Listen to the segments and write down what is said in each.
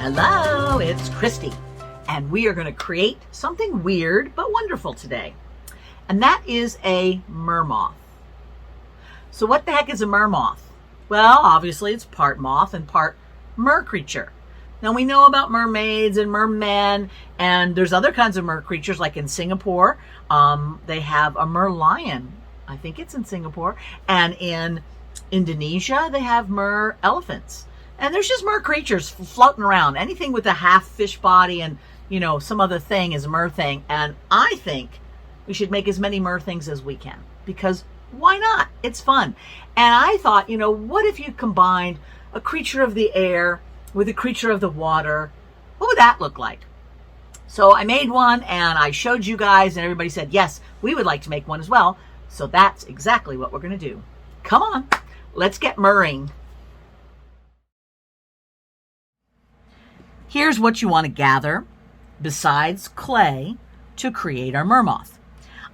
Hello, it's Christy, and we are going to create something weird but wonderful today, and that is a MerMoth. So what the heck is a MerMoth? Well, obviously it's part moth and part mer creature. Now we know about mermaids and mermen, and there's other kinds of mer creatures, like in Singapore, they have a merlion. I think it's in Singapore. And in Indonesia, they have mer elephants. And there's just mer creatures floating around. Anything with a half fish body and, some other thing is a mer thing. And I think we should make as many mer things as we can, because why not? It's fun. And I thought, what if you combined a creature of the air with a creature of the water? What would that look like? So I made one and I showed you guys, and everybody said, yes, we would like to make one as well. So that's exactly what we're going to do. Come on, let's get merring. Here's what you want to gather besides clay to create our MerMoth.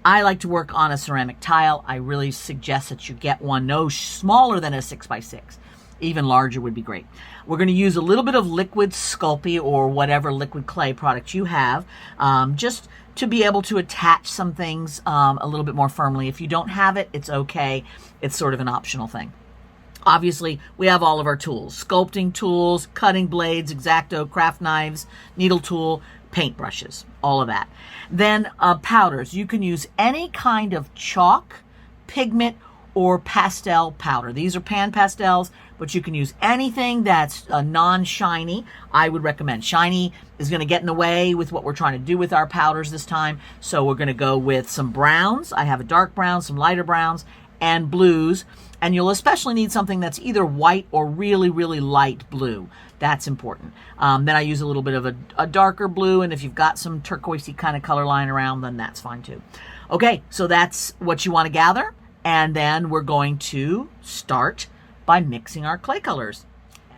I like to work on a ceramic tile. I really suggest that you get one no smaller than a 6x6. Even larger would be great. We're going to use a little bit of liquid Sculpey or whatever liquid clay product you have, just to be able to attach some things a little bit more firmly. If you don't have it, it's okay. It's sort of an optional thing. Obviously, we have all of our tools: sculpting tools, cutting blades, X-Acto, craft knives, needle tool, paint brushes, all of that. Then powders. You can use any kind of chalk, pigment, or pastel powder. These are pan pastels, but you can use anything that's non-shiny. I would recommend. Shiny is going to get in the way with what we're trying to do with our powders this time. So we're going to go with some browns. I have a dark brown, some lighter browns, and blues. And you'll especially need something that's either white or really, really light blue. That's important. Then I use a little bit of a darker blue, and if you've got some turquoisey kind of color lying around, then that's fine too. Okay, so that's what you want to gather. And then we're going to start by mixing our clay colors.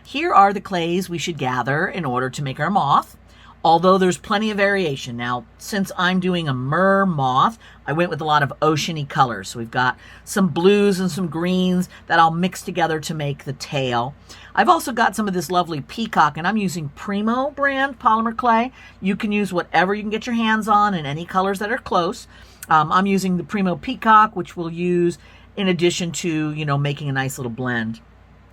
Here are the clays we should gather in order to make our moth, although there's plenty of variation. Now, since I'm doing a MerMoth, I went with a lot of oceany colors. So we've got some blues and some greens that I'll mix together to make the tail. I've also got some of this lovely peacock, and I'm using Primo brand polymer clay. You can use whatever you can get your hands on and any colors that are close. I'm using the Primo Peacock, which we'll use in addition to, making a nice little blend.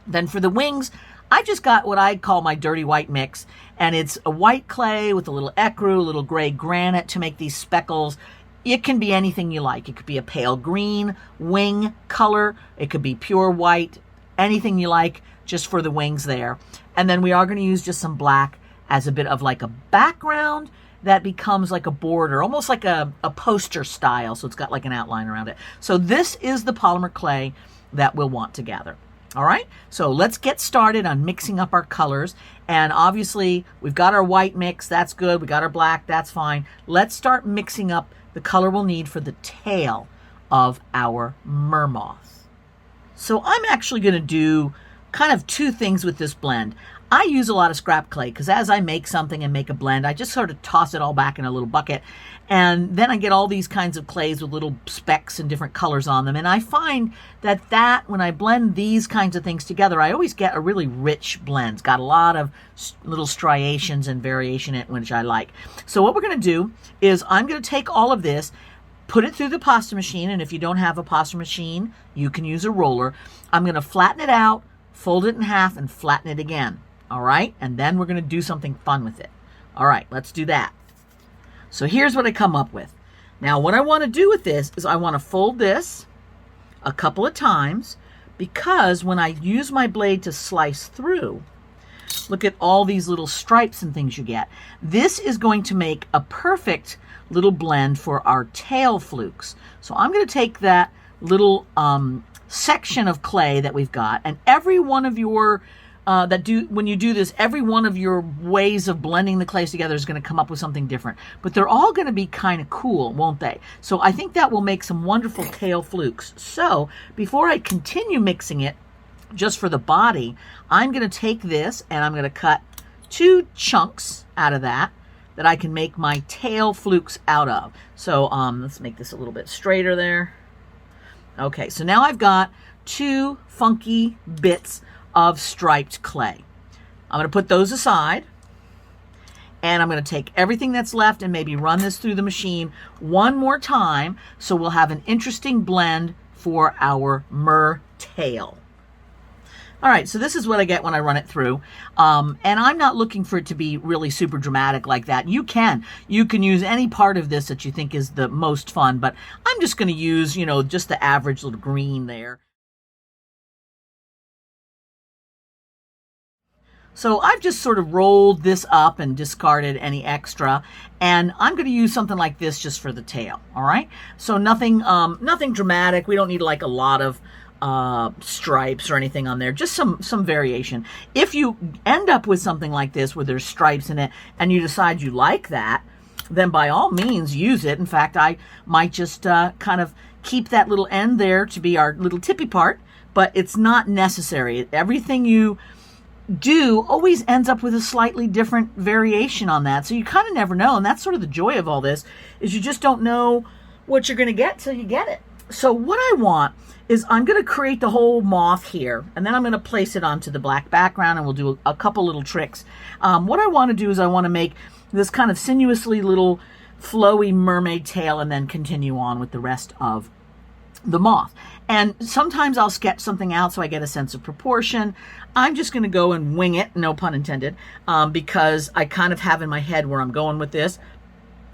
Then for the wings, I just got what I call my dirty white mix, and it's a white clay with a little ecru, a little gray granite to make these speckles. It can be anything you like. It could be a pale green wing color. It could be pure white, anything you like, just for the wings there. And then we are going to use just some black as a bit of like a background that becomes like a border, almost like a poster style. So it's got like an outline around it. So this is the polymer clay that we'll want to gather. All right, so let's get started on mixing up our colors. And obviously we've got our white mix, that's good. We got our black, that's fine. Let's start mixing up the color we'll need for the tail of our MerMoth. So I'm actually gonna do kind of two things with this blend. I use a lot of scrap clay because as I make something and make a blend, I just sort of toss it all back in a little bucket. And then I get all these kinds of clays with little specks and different colors on them. And I find that when I blend these kinds of things together, I always get a really rich blend. It's got a lot of little striations and variation in it, which I like. So what we're going to do is I'm going to take all of this, put it through the pasta machine. And if you don't have a pasta machine, you can use a roller. I'm going to flatten it out, fold it in half, and flatten it again. All right, and then we're going to do something fun with it. All right, let's do that. So here's what I come up with. Now, what I want to do with this is I want to fold this a couple of times, because when I use my blade to slice through, look at all these little stripes and things you get. This is going to make a perfect little blend for our tail flukes. So I'm going to take that little section of clay that we've got, and every one of your when you do this, every one of your ways of blending the clays together is going to come up with something different. But they're all going to be kind of cool, won't they? So I think that will make some wonderful tail flukes. So before I continue mixing it, just for the body, I'm going to take this and I'm going to cut 2 chunks out of that I can make my tail flukes out of. So let's make this a little bit straighter there. Okay, so now I've got 2 funky bits of striped clay. I'm going to put those aside. And I'm going to take everything that's left and maybe run this through the machine one more time, so we'll have an interesting blend for our mer tail. All right, so this is what I get when I run it through. And I'm not looking for it to be really super dramatic like that. You can use any part of this that you think is the most fun, but I'm just going to use, just the average little green there. So I've just sort of rolled this up and discarded any extra, and I'm going to use something like this just for the tail. All right, so nothing dramatic. We don't need like a lot of stripes or anything on there, just some variation. If you end up with something like this where there's stripes in it and you decide you like that, then by all means use it. In fact, I might just kind of keep that little end there to be our little tippy part, but it's not necessary. Everything you do always ends up with a slightly different variation on that, so you kind of never know. And that's sort of the joy of all this, is you just don't know what you're going to get till you get it. So what I want is I'm going to create the whole moth here, and then I'm going to place it onto the black background, and we'll do a couple little tricks. What I want to do is I want to make this kind of sinuously little flowy mermaid tail, and then continue on with the rest of the moth. And sometimes I'll sketch something out so I get a sense of proportion. I'm just going to go and wing it, no pun intended, because I kind of have in my head where I'm going with this.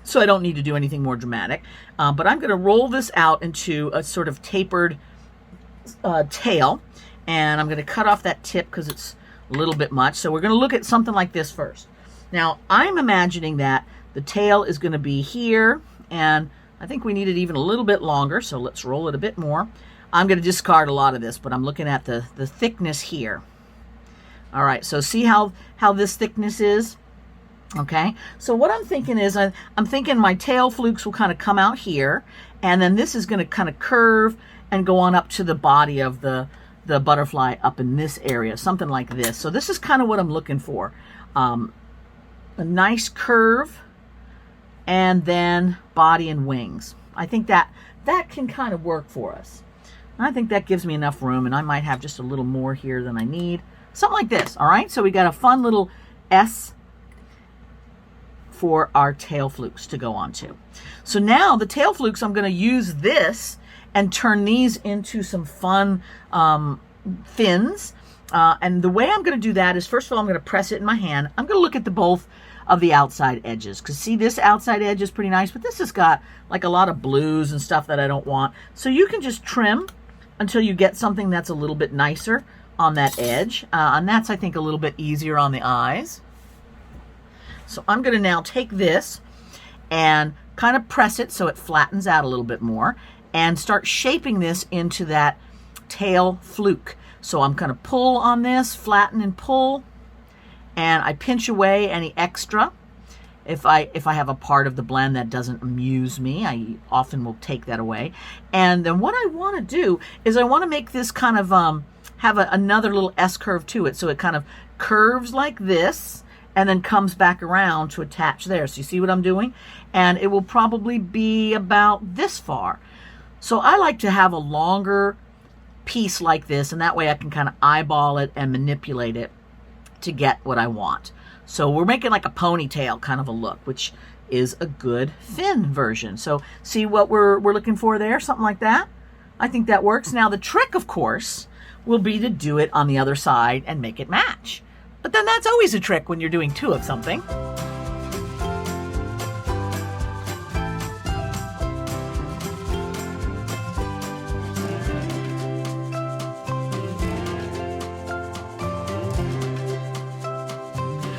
So I don't need to do anything more dramatic. But I'm going to roll this out into a sort of tapered tail. And I'm going to cut off that tip because it's a little bit much. So we're going to look at something like this first. Now, I'm imagining that the tail is going to be here. And I think we need it even a little bit longer. So let's roll it a bit more. I'm going to discard a lot of this, but I'm looking at the thickness here. All right, so see how this thickness is? Okay, so what I'm thinking is I'm thinking my tail flukes will kind of come out here, and then this is going to kind of curve and go on up to the body of the butterfly up in this area, something like this. So this is kind of what I'm looking for. A nice curve, and then body and wings. I think that can kind of work for us. I think that gives me enough room, and I might have just a little more here than I need. Something like this, all right? So we got a fun little S for our tail flukes to go onto. So now the tail flukes, I'm going to use this and turn these into some fun fins. And the way I'm going to do that is, first of all, I'm going to press it in my hand. I'm going to look at both of the outside edges, because see, this outside edge is pretty nice, but this has got like a lot of blues and stuff that I don't want. So you can just trim until you get something that's a little bit nicer on that edge. And that's, I think, a little bit easier on the eyes. So I'm going to now take this and kind of press it so it flattens out a little bit more, and start shaping this into that tail fluke. So I'm going to pull on this, flatten and pull, and I pinch away any extra. If I have a part of the blend that doesn't amuse me, I often will take that away. And then what I want to do is I want to make this kind of have another little S curve to it. So it kind of curves like this and then comes back around to attach there. So you see what I'm doing? And it will probably be about this far. So I like to have a longer piece like this, and that way I can kind of eyeball it and manipulate it to get what I want. So we're making like a ponytail kind of a look, which is a good fin version. So see what we're looking for there? Something like that. I think that works. Now the trick, of course, will be to do it on the other side and make it match. But then that's always a trick when you're doing two of something.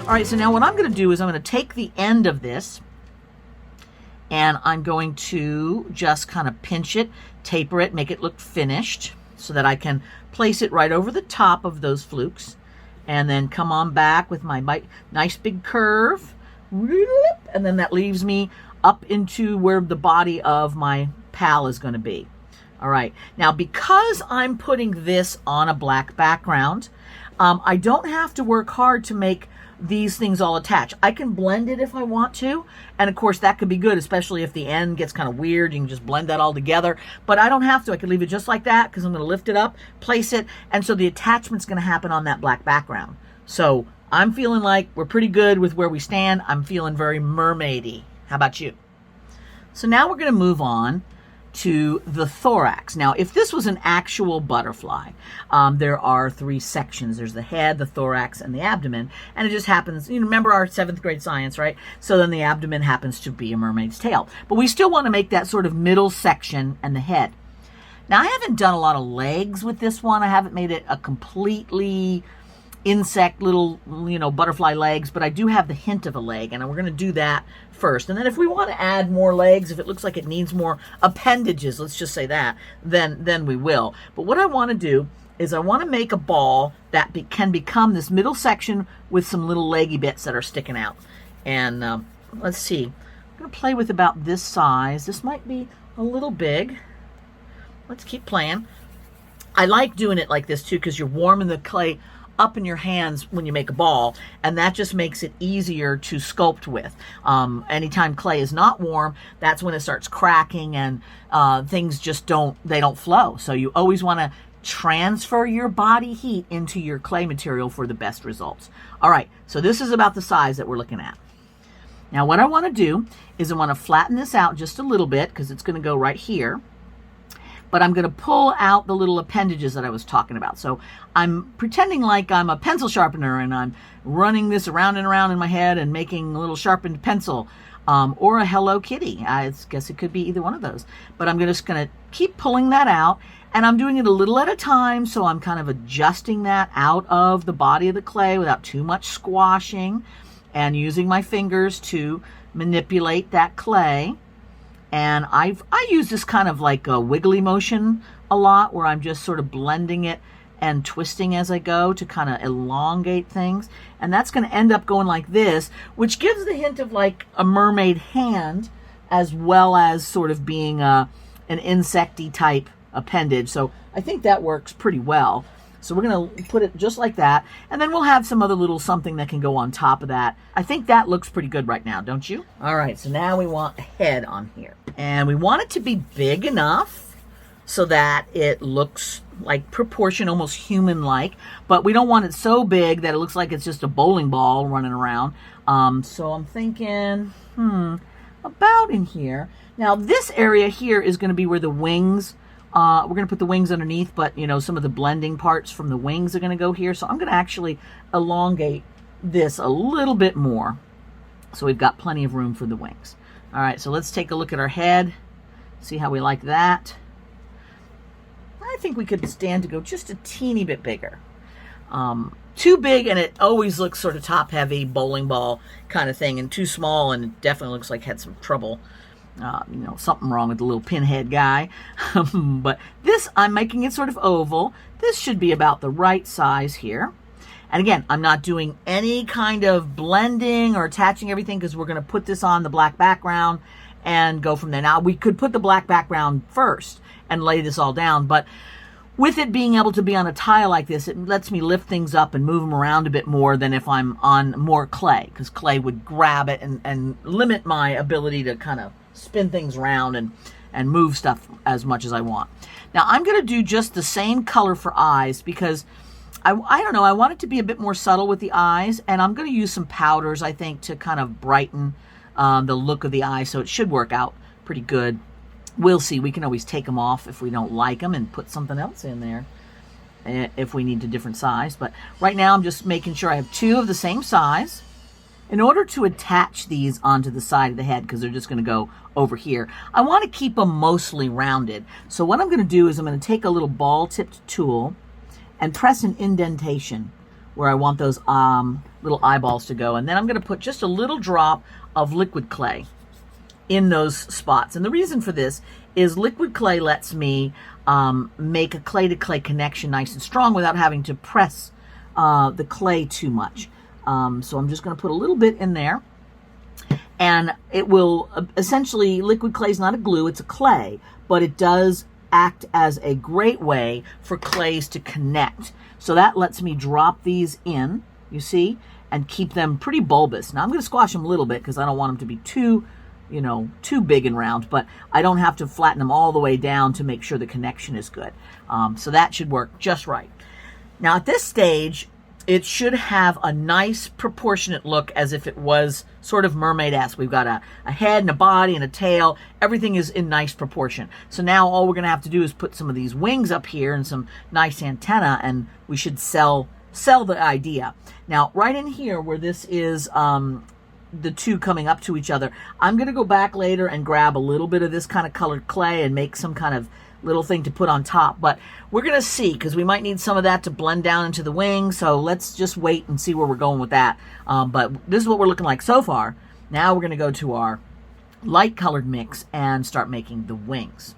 All right, so now what I'm going to do is I'm going to take the end of this, and I'm going to just kind of pinch it, taper it, make it look finished, so that I can place it right over the top of those flukes, and then come on back with my nice big curve, and then that leaves me up into where the body of my pal is going to be. All right, now because I'm putting this on a black background, I don't have to work hard to make these things all attach. I can blend it if I want to, and of course that could be good, especially if the end gets kind of weird. You can just blend that all together, but I don't have to. I can leave it just like that, because I'm going to lift it up, place it, and so the attachment's going to happen on that black background. So I'm feeling like we're pretty good with where we stand. I'm feeling very mermaidy. How about you? So now we're going to move on to the thorax. Now, if this was an actual butterfly, there are 3 sections. There's the head, the thorax, and the abdomen. And it just happens, you remember our 7th grade science, right? So then the abdomen happens to be a mermaid's tail. But we still want to make that sort of middle section and the head. Now, I haven't done a lot of legs with this one. I haven't made it a completely insect little, butterfly legs, but I do have the hint of a leg, and we're going to do that first. And then if we want to add more legs, if it looks like it needs more appendages, let's just say that, then we will. But what I want to do is I want to make a ball that can become this middle section with some little leggy bits that are sticking out. And let's see. I'm going to play with about this size. This might be a little big. Let's keep playing. I like doing it like this too because you're warming the clay up in your hands when you make a ball, and that just makes it easier to sculpt with. Anytime clay is not warm, that's when it starts cracking and things just don't flow. So you always want to transfer your body heat into your clay material for the best results. All right, so this is about the size that we're looking at. Now what I want to do is I want to flatten this out just a little bit because it's going to go right here. But I'm going to pull out the little appendages that I was talking about. So I'm pretending like I'm a pencil sharpener and I'm running this around and around in my head and making a little sharpened pencil or a Hello Kitty. I guess it could be either one of those. But I'm just going to keep pulling that out, and I'm doing it a little at a time, so I'm kind of adjusting that out of the body of the clay without too much squashing and using my fingers to manipulate that clay. And I use this kind of like a wiggly motion a lot, where I'm just sort of blending it and twisting as I go to kind of elongate things. And that's going to end up going like this, which gives the hint of like a mermaid hand, as well as sort of being an insecty type appendage. So I think that works pretty well. So we're going to put it just like that. And then we'll have some other little something that can go on top of that. I think that looks pretty good right now, don't you? All right, so now we want a head on here. And we want it to be big enough so that it looks like proportion, almost human-like. But we don't want it so big that it looks like it's just a bowling ball running around. So I'm thinking, about in here. Now this area here is going to be where the wings, we're going to put the wings underneath, but some of the blending parts from the wings are going to go here. So I'm going to actually elongate this a little bit more, so we've got plenty of room for the wings. All right, so let's take a look at our head, see how we like that. I think we could stand to go just a teeny bit bigger. Too big and it always looks sort of top heavy, bowling ball kind of thing, and too small and it definitely looks like it had some trouble. Something wrong with the little pinhead guy. But this, I'm making it sort of oval. This should be about the right size here. And again, I'm not doing any kind of blending or attaching everything because we're going to put this on the black background and go from there. Now, we could put the black background first and lay this all down, but with it being able to be on a tile like this, it lets me lift things up and move them around a bit more than if I'm on more clay, because clay would grab it and limit my ability to kind of spin things around and move stuff as much as I want. Now, I'm going to do just the same color for eyes because I don't know, I want it to be a bit more subtle with the eyes, and I'm going to use some powders, I think, to kind of brighten the look of the eye, so it should work out pretty good. We'll see. We can always take them off if we don't like them and put something else in there if we need a different size. But right now I'm just making sure I have 2 of the same size. In order to attach these onto the side of the head, because they're just going to go over here, I want to keep them mostly rounded. So what I'm going to do is I'm going to take a little ball-tipped tool and press an indentation where I want those little eyeballs to go. And then I'm going to put just a little drop of liquid clay in those spots. And the reason for this is liquid clay lets me make a clay-to-clay connection nice and strong without having to press the clay too much. So I'm just going to put a little bit in there. And it will essentially, liquid clay is not a glue, it's a clay, but it does act as a great way for clays to connect. So that lets me drop these in, you see, and keep them pretty bulbous. Now I'm going to squash them a little bit because I don't want them to be too big and round, but I don't have to flatten them all the way down to make sure the connection is good. So that should work just right. Now at this stage, it should have a nice proportionate look as if it was sort of mermaid-esque. We've got a head and a body and a tail. Everything is in nice proportion. So now all we're going to have to do is put some of these wings up here and some nice antenna, and we should sell the idea. Now, right in here where this is the two coming up to each other, I'm going to go back later and grab a little bit of this kind of colored clay and make some kind of little thing to put on top. But we're going to see, because we might need some of that to blend down into the wing. So let's just wait and see where we're going with that. But this is what we're looking like so far. Now we're going to go to our light colored mix and start making the wings.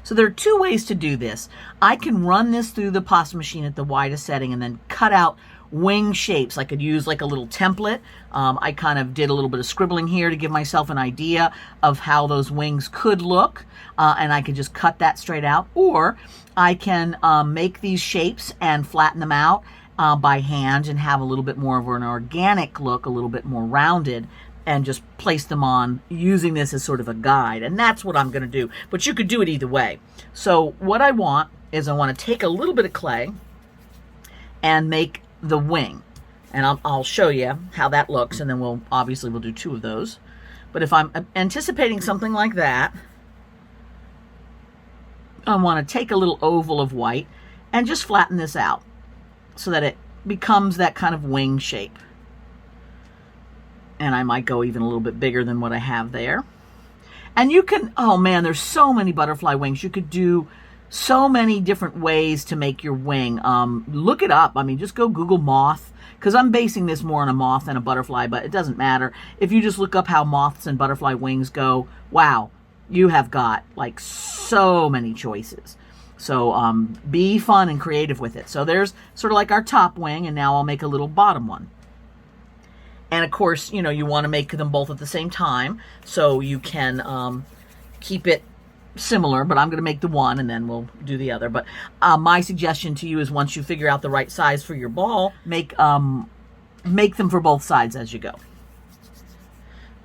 So there are two ways to do this. I can run this through the pasta machine at the widest setting and then cut out wing shapes. I could use like a little template. I kind of did a little bit of scribbling here to give myself an idea of how those wings could look, and I could just cut that straight out. Or I can make these shapes and flatten them out by hand and have a little bit more of an organic look, a little bit more rounded, and just place them on using this as sort of a guide. And that's what I'm going to do. But you could do it either way. So what I want is I want to take a little bit of clay and make the wing. And I'll show you how that looks, and then we'll do two of those. But if I'm anticipating something like that, I want to take a little oval of white and just flatten this out so that it becomes that kind of wing shape. And I might go even a little bit bigger than what I have there. And you can, oh man, there's so many butterfly wings. You could do so many different ways to make your wing. Look it up. I mean, just go Google moth, because I'm basing this more on a moth than a butterfly, but it doesn't matter. If you just look up how moths and butterfly wings go, wow, you have got like so many choices. So be fun and creative with it. So there's sort of like our top wing, and now I'll make a little bottom one. And of course, you know, you want to make them both at the same time, so you can keep it similar, but I'm going to make the one and then we'll do the other. But my suggestion to you is, once you figure out the right size for your ball, make them for both sides as you go.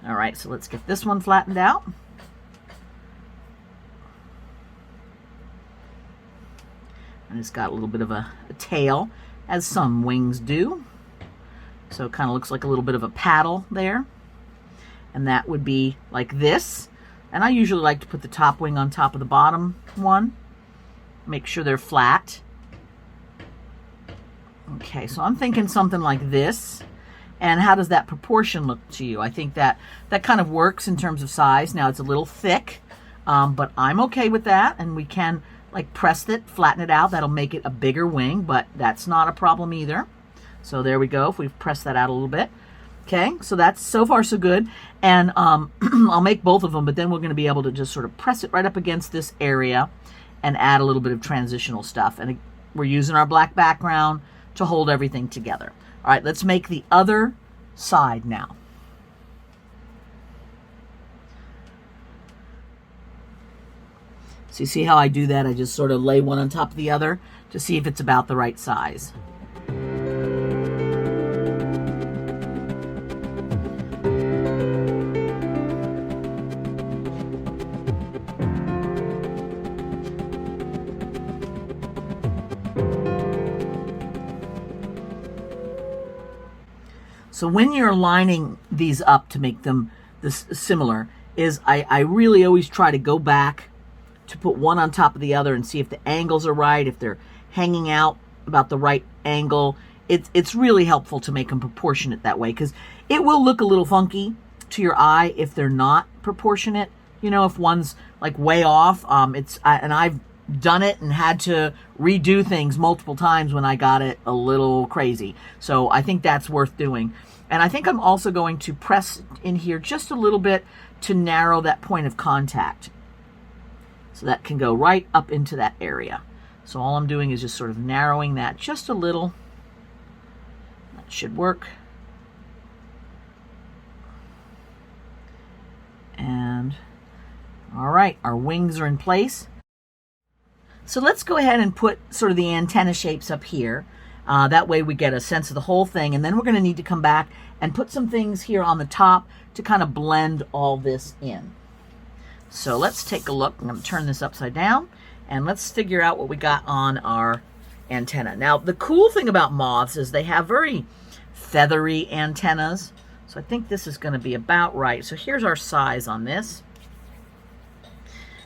All right, so let's get this one flattened out. And it's got a little bit of a tail, as some wings do. So it kind of looks like a little bit of a paddle there. And that would be like this. And I usually like to put the top wing on top of the bottom one. Make sure they're flat. Okay, so I'm thinking something like this. And how does that proportion look to you? I think that kind of works in terms of size. Now it's a little thick, but I'm okay with that. And we can like press it, flatten it out. That'll make it a bigger wing, but that's not a problem either. So there we go, if we've pressed that out a little bit. Okay, so that's so far so good. And I'll make both of them, but then we're going to be able to just sort of press it right up against this area and add a little bit of transitional stuff. And we're using our black background to hold everything together. All right, let's make the other side now. So you see how I do that? I just sort of lay one on top of the other to see if it's about the right size. So when you're lining these up to make them this similar, I really always try to go back to put one on top of the other and see if the angles are right, if they're hanging out about the right angle. It's really helpful to make them proportionate that way, because it will look a little funky to your eye if they're not proportionate. You know, if one's like way off, and I've done it and had to redo things multiple times when I got it a little crazy. So I think that's worth doing. And I think I'm also going to press in here just a little bit to narrow that point of contact. So that can go right up into that area. So all I'm doing is just sort of narrowing that just a little. That should work. And all right, our wings are in place. So let's go ahead and put sort of the antenna shapes up here. That way we get a sense of the whole thing. And then we're going to need to come back and put some things here on the top to kind of blend all this in. So let's take a look. I'm going to turn this upside down and let's figure out what we got on our antenna. Now, the cool thing about moths is they have very feathery antennas. So I think this is going to be about right. So here's our size on this.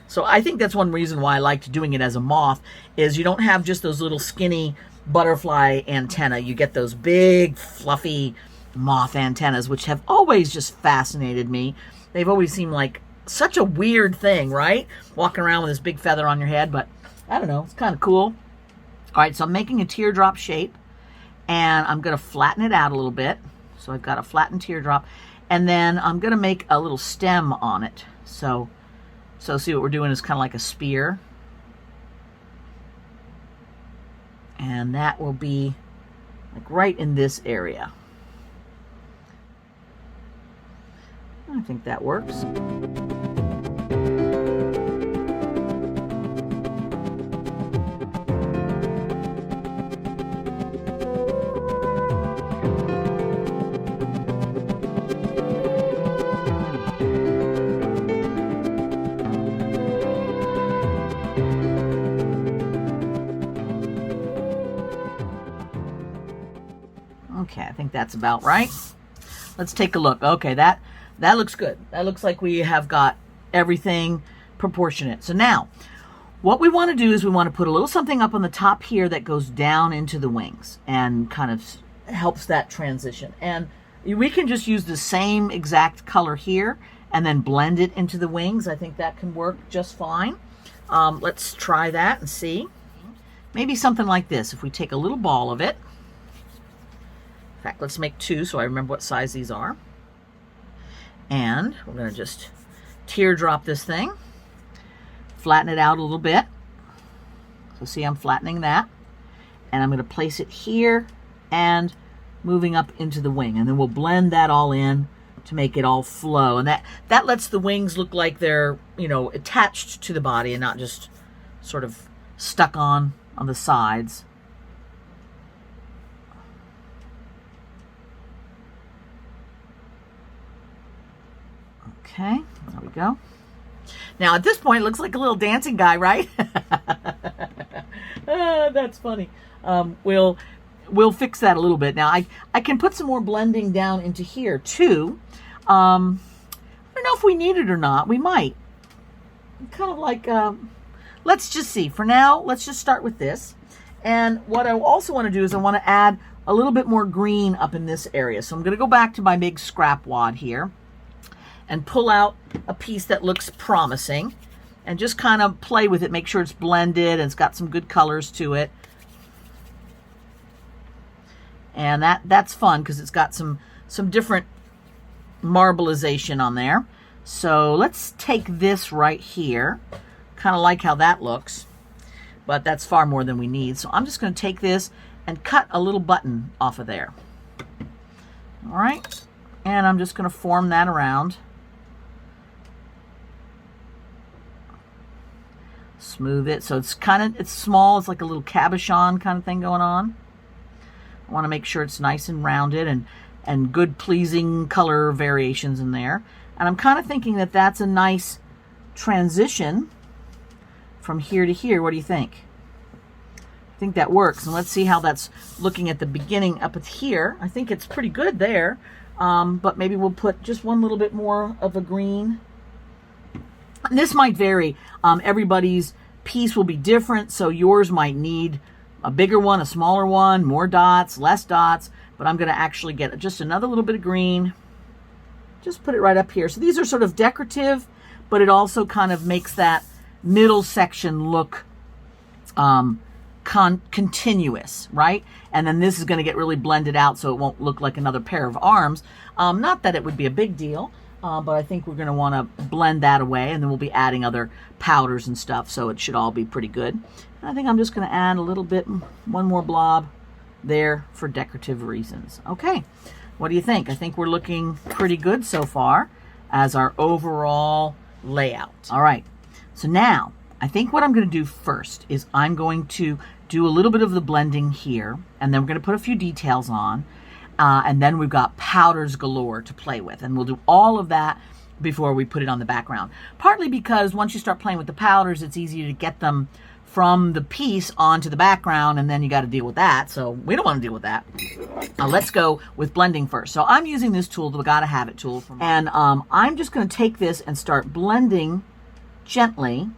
So I think that's one reason why I liked doing it as a moth, is you don't have just those little skinny butterfly antenna. You get those big, fluffy moth antennas, which have always just fascinated me. They've always seemed like such a weird thing, right? Walking around with this big feather on your head, but I don't know, it's kind of cool. All right, so I'm making a teardrop shape, and I'm going to flatten it out a little bit. So I've got a flattened teardrop, and then I'm going to make a little stem on it. So see, what we're doing is kind of like a spear. And that will be like right in this area. I think that works. Okay, I think that's about right. Let's take a look. Okay, that looks good. That looks like we have got everything proportionate. So now, what we want to do is we want to put a little something up on the top here that goes down into the wings and kind of helps that transition. And we can just use the same exact color here and then blend it into the wings. I think that can work just fine. Let's try that and see. Maybe something like this. If we take a little ball of it. In fact, let's make two so I remember what size these are. And we're going to just teardrop this thing, flatten it out a little bit. So see, I'm flattening that. And I'm going to place it here and moving up into the wing. And then we'll blend that all in to make it all flow. And that lets the wings look like they're, you know, attached to the body and not just sort of stuck on the sides. Okay, there we go. Now at this point, it looks like a little dancing guy, right? That's funny. We'll fix that a little bit. Now I can put some more blending down into here too. I don't know if we need it or not. We might. Kind of like, let's just see. For now, let's just start with this. And what I also want to do is I want to add a little bit more green up in this area. So I'm going to go back to my big scrap wad here and pull out a piece that looks promising and just kind of play with it, make sure it's blended and it's got some good colors to it. And that's fun because it's got some different marbleization on there. So let's take this right here. Kind of like how that looks, but that's far more than we need. So I'm just going to take this and cut a little button off of there. All right, and I'm just going to form that around. Smooth it so it's small. It's like a little cabochon kind of thing going on. I want to make sure it's nice and rounded and good pleasing color variations in there. And I'm kind of thinking that that's a nice transition from here to here. What do you think? I think that works. And let's see how that's looking at the beginning up at here. I think it's pretty good there. But maybe we'll put just one little bit more of a green. And this might vary. Everybody's piece will be different, so yours might need a bigger one, a smaller one, more dots, less dots. But I'm going to actually get just another little bit of green. Just put it right up here. So these are sort of decorative, but it also kind of makes that middle section look continuous, right? And then this is going to get really blended out so it won't look like another pair of arms. Not that it would be a big deal, but I think we're going to want to blend that away, and then we'll be adding other powders and stuff, so it should all be pretty good. And I think I'm just going to add a little bit, one more blob there for decorative reasons. Okay, what do you think? I think we're looking pretty good so far as our overall layout. All right, so now I think what I'm going to do first is I'm going to do a little bit of the blending here, and then we're going to put a few details on, and then we've got powders galore to play with, and we'll do all of that before we put it on the background. Partly because once you start playing with the powders, it's easier to get them from the piece onto the background, and then you got to deal with that. So we don't want to deal with that. Let's go with blending first. So I'm using this tool, the Gotta Have It tool, and I'm just going to take this and start blending gently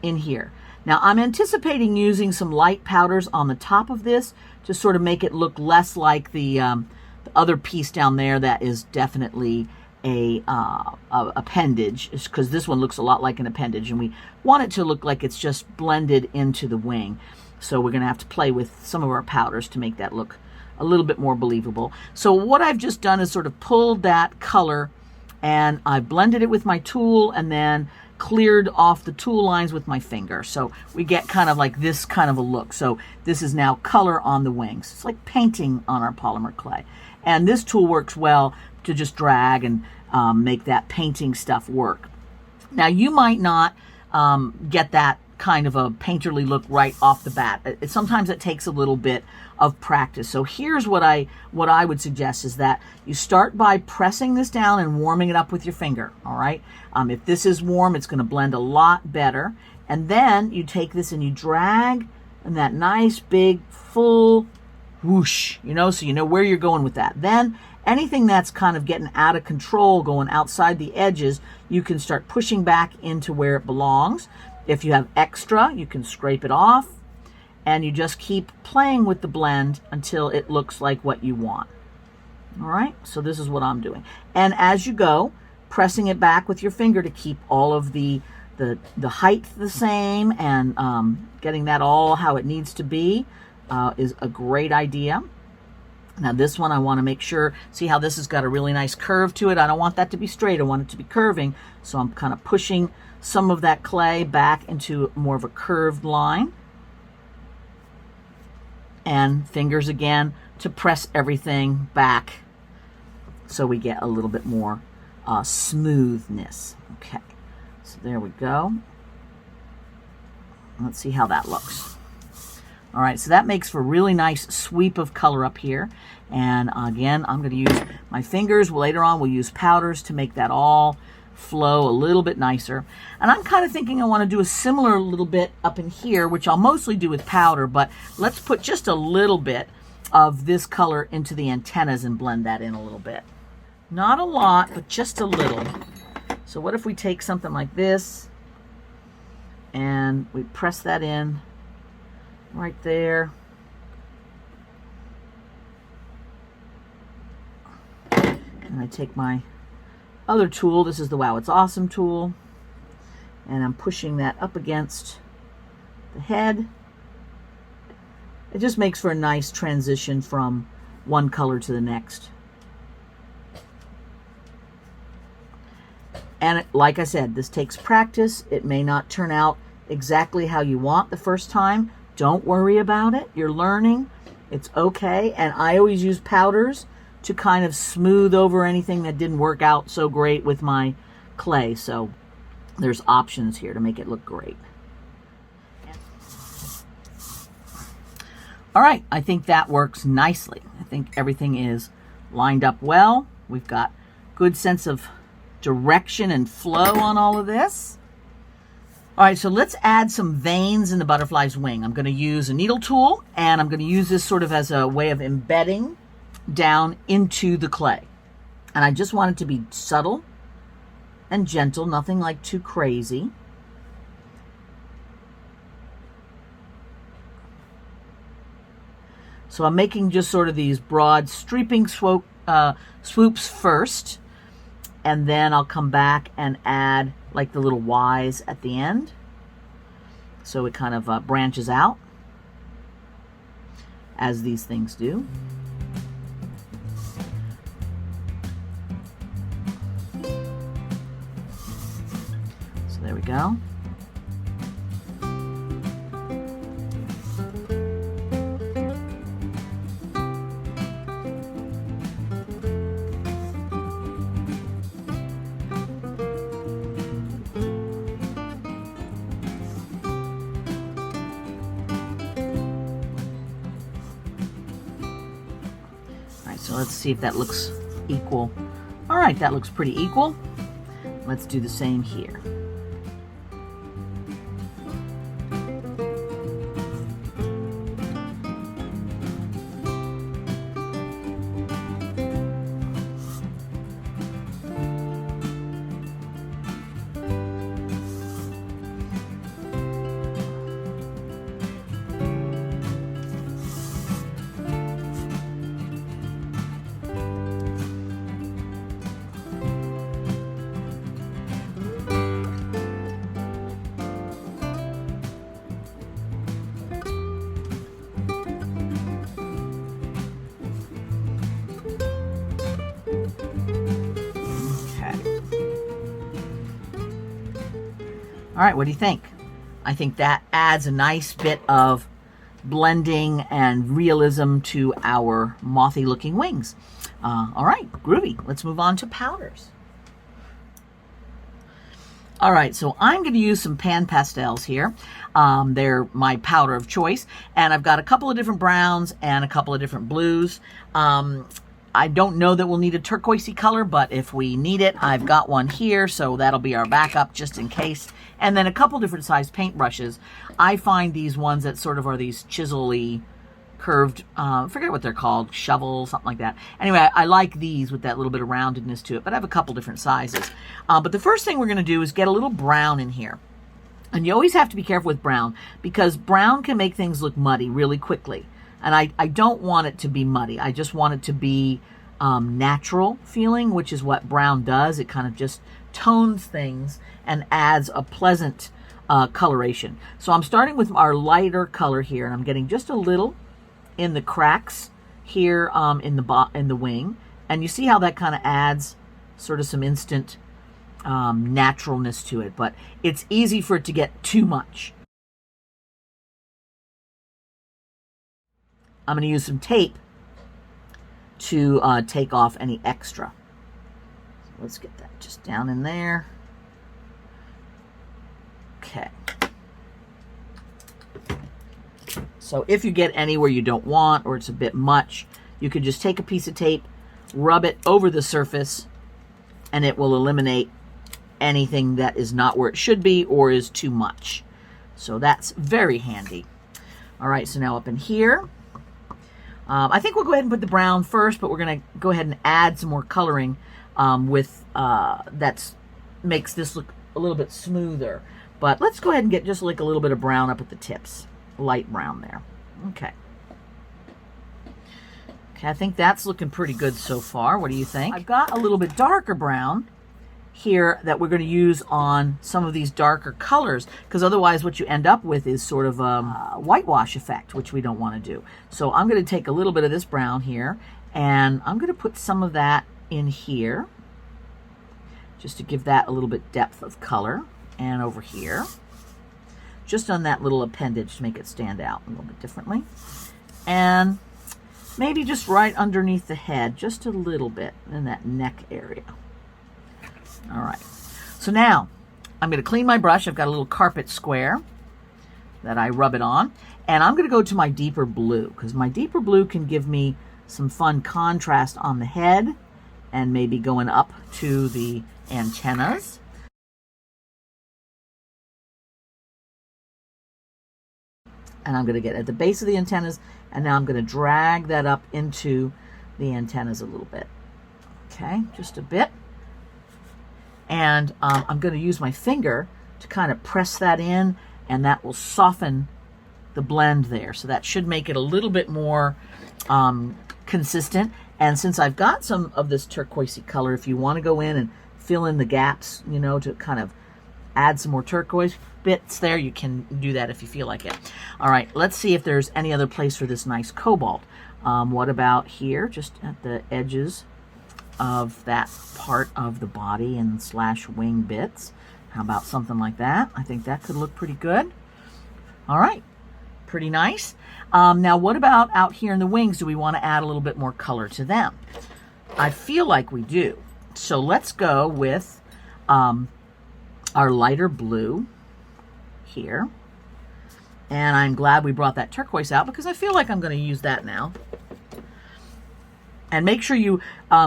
in here. Now I'm anticipating using some light powders on the top of this to sort of make it look less like the other piece down there that is definitely a appendage, because this one looks a lot like an appendage, and we want it to look like it's just blended into the wing. So we're going to have to play with some of our powders to make that look a little bit more believable. So what I've just done is sort of pulled that color, and I blended it with my tool, and then cleared off the tool lines with my finger. So we get kind of like this kind of a look. So this is now color on the wings. It's like painting on our polymer clay. And this tool works well to just drag and make that painting stuff work. Now you might not get that kind of a painterly look right off the bat. Sometimes it takes a little bit of practice. So here's what I would suggest is that you start by pressing this down and warming it up with your finger. All right. If this is warm, it's going to blend a lot better. And then you take this and you drag in that nice big full whoosh, so you know where you're going with that. Then anything that's kind of getting out of control, going outside the edges, you can start pushing back into where it belongs. If you have extra, you can scrape it off, and you just keep playing with the blend until it looks like what you want. All right, so this is what I'm doing. And as you go, pressing it back with your finger to keep all of the height the same, and getting that all how it needs to be is a great idea. Now this one, I want to make sure, see how this has got a really nice curve to it. I don't want that to be straight. I want it to be curving. So I'm kind of pushing some of that clay back into more of a curved line. And fingers again to press everything back so we get a little bit more smoothness. Okay, so there we go. Let's see how that looks. All right, so that makes for a really nice sweep of color up here. And again, I'm going to use my fingers. Later on, we'll use powders to make that all flow a little bit nicer. And I'm kind of thinking I want to do a similar little bit up in here, which I'll mostly do with powder, but let's put just a little bit of this color into the antennas and blend that in a little bit. Not a lot, but just a little. So what if we take something like this and we press that in right there. And I take my other tool, this is the Wow It's Awesome tool, and I'm pushing that up against the head. It just makes for a nice transition from one color to the next. And like I said, this takes practice. It may not turn out exactly how you want the first time. Don't worry about it. You're learning. It's okay. And I always use powders to kind of smooth over anything that didn't work out so great with my clay. So there's options here to make it look great. All right, I think that works nicely. I think everything is lined up well. We've got good sense of direction and flow on all of this. All right, so let's add some veins in the butterfly's wing. I'm going to use a needle tool, and I'm going to use this sort of as a way of embedding down into the clay. And I just want it to be subtle and gentle, nothing like too crazy. So I'm making just sort of these broad streeping swoops first, and then I'll come back and add like the little Y's at the end. So it kind of branches out, as these things do. So there we go. So let's see if that looks equal. All right, that looks pretty equal. Let's do the same here. All right, what do you think? I think that adds a nice bit of blending and realism to our mothy looking wings. All right, groovy. Let's move on to powders. All right, so I'm going to use some pan pastels here. They're my powder of choice, and I've got a couple of different browns and a couple of different blues. I don't know that we'll need a turquoisey color, but if we need it, I've got one here, so that'll be our backup just in case. And then a couple different size paintbrushes. I find these ones that sort of are these chisel-y, curved, I forget what they're called, shovel, something like that. Anyway, I like these with that little bit of roundedness to it, but I have a couple different sizes. But the first thing we're going to do is get a little brown in here. And you always have to be careful with brown, because brown can make things look muddy really quickly. And I don't want it to be muddy. I just want it to be natural feeling, which is what brown does. It kind of just tones things and adds a pleasant coloration. So I'm starting with our lighter color here, and I'm getting just a little in the cracks here in the wing. And you see how that kind of adds sort of some instant naturalness to it, but it's easy for it to get too much. I'm going to use some tape to take off any extra. So let's get that just down in there. Okay. So if you get anywhere you don't want, or it's a bit much, you could just take a piece of tape, rub it over the surface, and it will eliminate anything that is not where it should be or is too much. So that's very handy. All right, so now up in here, I think we'll go ahead and put the brown first, but we're going to go ahead and add some more coloring with that makes this look a little bit smoother. But let's go ahead and get just like a little bit of brown up at the tips, light brown there. Okay. Okay, I think that's looking pretty good so far. What do you think? I've got a little bit darker brown here that we're going to use on some of these darker colors, because otherwise what you end up with is sort of a whitewash effect, which we don't want to do. So I'm going to take a little bit of this brown here, and I'm going to put some of that in here just to give that a little bit depth of color, and over here just on that little appendage to make it stand out a little bit differently, and maybe just right underneath the head just a little bit in that neck area. All right, so now I'm going to clean my brush. I've got a little carpet square that I rub it on, and I'm going to go to my deeper blue, because my deeper blue can give me some fun contrast on the head and maybe going up to the antennas. And I'm going to get at the base of the antennas, and now I'm going to drag that up into the antennas a little bit. Okay, just a bit. And I'm going to use my finger to kind of press that in, and that will soften the blend there. So that should make it a little bit more consistent. And since I've got some of this turquoisey color, if you want to go in and fill in the gaps, you know, to kind of add some more turquoise bits there, you can do that if you feel like it. All right, let's see if there's any other place for this nice cobalt. What about here, just at the edges of that part of the body and slash wing bits? How about something like that? I think that could look pretty good. All right, pretty nice. Now what about out here in the wings? Do we want to add a little bit more color to them? I feel like we do. So let's go with our lighter blue here. And I'm glad we brought that turquoise out, because I feel like I'm going to use that now. And make sure you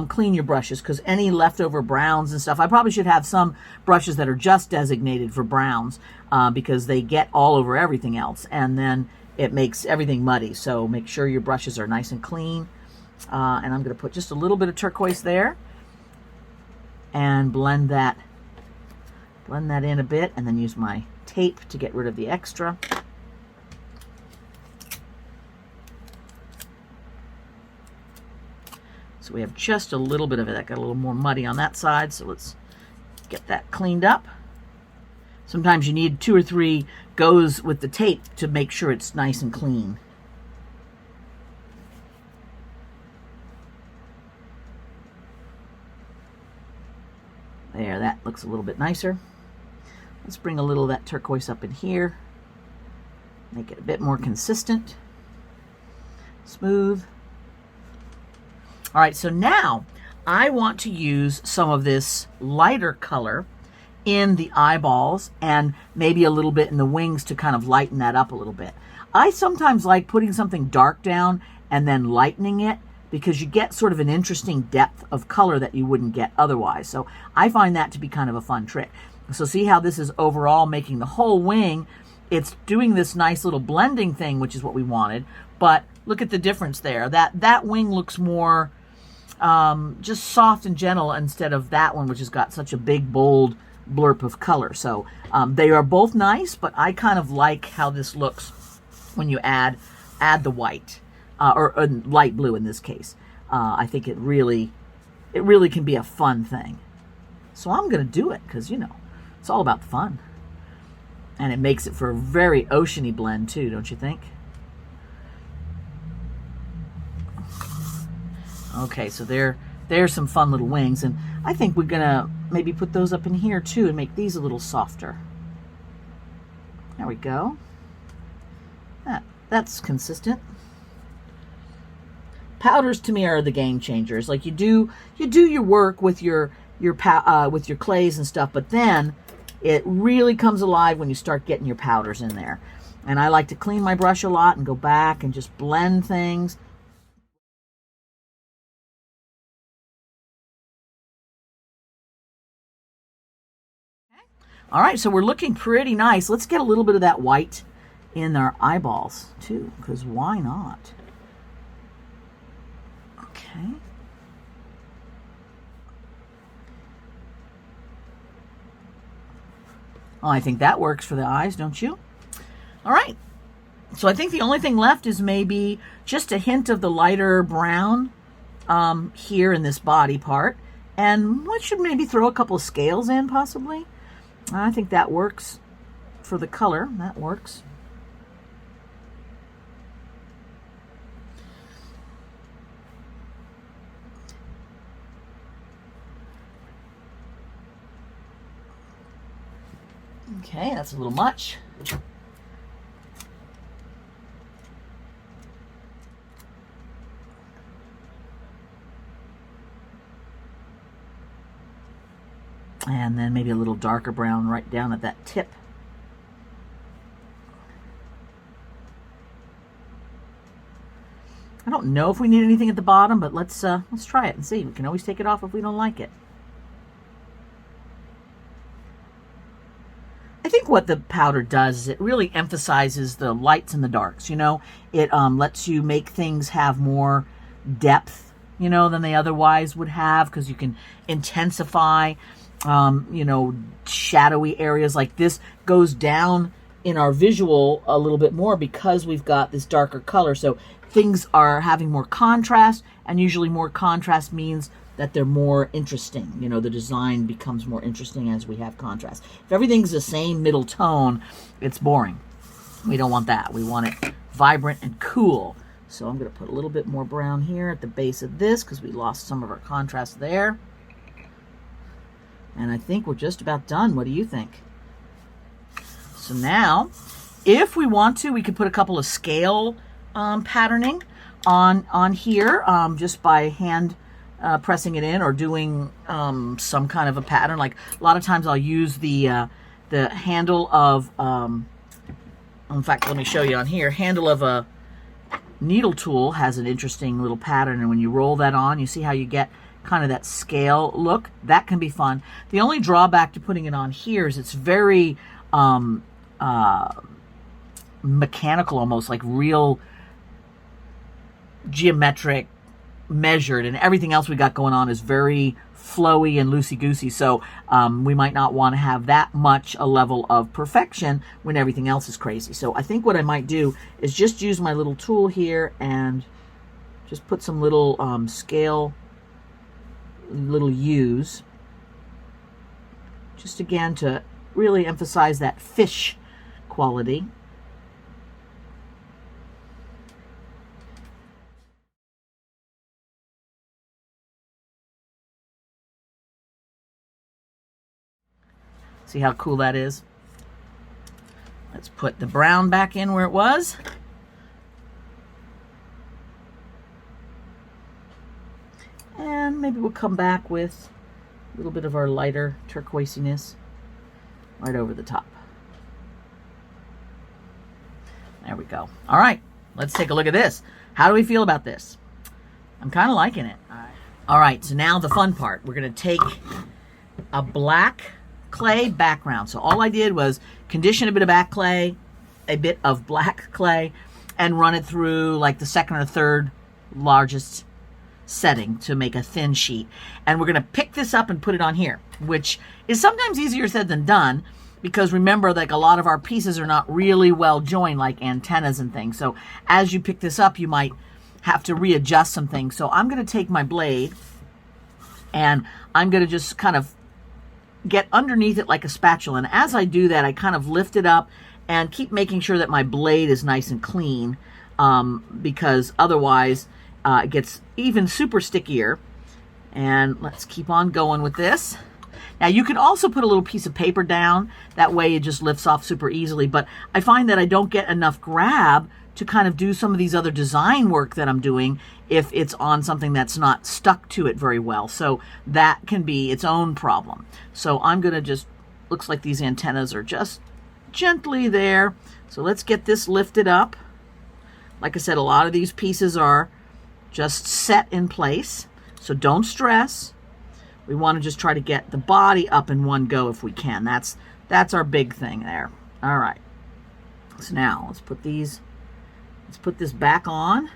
clean your brushes, because any leftover browns and stuff, I probably should have some brushes that are just designated for browns, because they get all over everything else, and then it makes everything muddy. So make sure your brushes are nice and clean. And I'm going to put just a little bit of turquoise there and blend that in a bit, and then use my tape to get rid of the extra. So we have just a little bit of it that got a little more muddy on that side, so let's get that cleaned up. Sometimes you need 2 or 3 goes with the tape to make sure it's nice and clean. There, that looks a little bit nicer. Let's bring a little of that turquoise up in here. Make it a bit more consistent. Smooth. All right, so now I want to use some of this lighter color in the eyeballs and maybe a little bit in the wings to kind of lighten that up a little bit. I sometimes like putting something dark down and then lightening it because you get sort of an interesting depth of color that you wouldn't get otherwise. So I find that to be kind of a fun trick. So see how this is overall making the whole wing. It's doing this nice little blending thing, which is what we wanted. But look at the difference there. That wing looks more just soft and gentle instead of that one, which has got such a big, bold blurb of color. So they are both nice, but I kind of like how this looks when you add the white or light blue in this case. I think it really can be a fun thing. So I'm going to do it because, you know, it's all about the fun. And it makes it for a very oceany blend too, don't you think? Okay, so there's some fun little wings, and I think we're gonna maybe put those up in here too and make these a little softer. There we go. That's consistent. Powders to me are the game changers. Like you do your work with your clays and stuff, but then it really comes alive when you start getting your powders in there. And I like to clean my brush a lot and go back and just blend things. All right, so we're looking pretty nice. Let's get a little bit of that white in our eyeballs too, because why not? Okay. Well, I think that works for the eyes, don't you? All right. So I think the only thing left is maybe just a hint of the lighter brown here in this body part. And we should maybe throw a couple of scales in, possibly. I think that works for the color. That works. Okay, that's a little much. And then maybe a little darker brown right down at that tip. I don't know if we need anything at the bottom, but let's try it and see. We can always take it off if we don't like it. I think what the powder does is it really emphasizes the lights and the darks, you know. It lets you make things have more depth, you know, than they otherwise would have, because you can intensify, you know, shadowy areas. Like this goes down in our visual a little bit more because we've got this darker color. So things are having more contrast, and usually more contrast means that they're more interesting. You know, the design becomes more interesting as we have contrast. If everything's the same middle tone, it's boring. We don't want that. We want it vibrant and cool. So I'm going to put a little bit more brown here at the base of this because we lost some of our contrast there. And I think we're just about done. What do you think? So now, if we want to, we could put a couple of scale patterning on here just by hand pressing it in, or doing some kind of a pattern. Like a lot of times I'll use the handle of, in fact, let me show you on here, handle of a needle tool has an interesting little pattern, and when you roll that on, you see how you get kind of that scale look. That can be fun. The only drawback to putting it on here is it's very mechanical, almost like real geometric, measured, and everything else we got going on is very flowy and loosey-goosey. So we might not want to have that much a level of perfection when everything else is crazy. So I think what I might do is just use my little tool here and just put some little scale, little U's, just again to really emphasize that fish quality. See how cool that is? Let's put the brown back in where it was. And maybe we'll come back with a little bit of our lighter turquoisiness right over the top. There we go. All right, let's take a look at this. How do we feel about this? I'm kind of liking it. All right, so now the fun part. We're going to take a black clay background. So all I did was condition a bit of black clay, a bit of black clay, and run it through like the second or third largest setting to make a thin sheet. And we're going to pick this up and put it on here, which is sometimes easier said than done, because remember, like, a lot of our pieces are not really well joined, like antennas and things. So as you pick this up, you might have to readjust some things. So I'm going to take my blade and I'm going to just kind of get underneath it like a spatula. And as I do that, I kind of lift it up and keep making sure that my blade is nice and clean, because otherwise it gets even super stickier. And let's keep on going with this. Now you can also put a little piece of paper down. That way it just lifts off super easily. But I find that I don't get enough grab to kind of do some of these other design work that I'm doing if it's on something that's not stuck to it very well. So that can be its own problem. So I'm going to just, looks like these antennas are just gently there. So let's get this lifted up. Like I said, a lot of these pieces are just set in place. So don't stress. We want to just try to get the body up in one go if we can. That's our big thing there. All right. So now let's put this back on.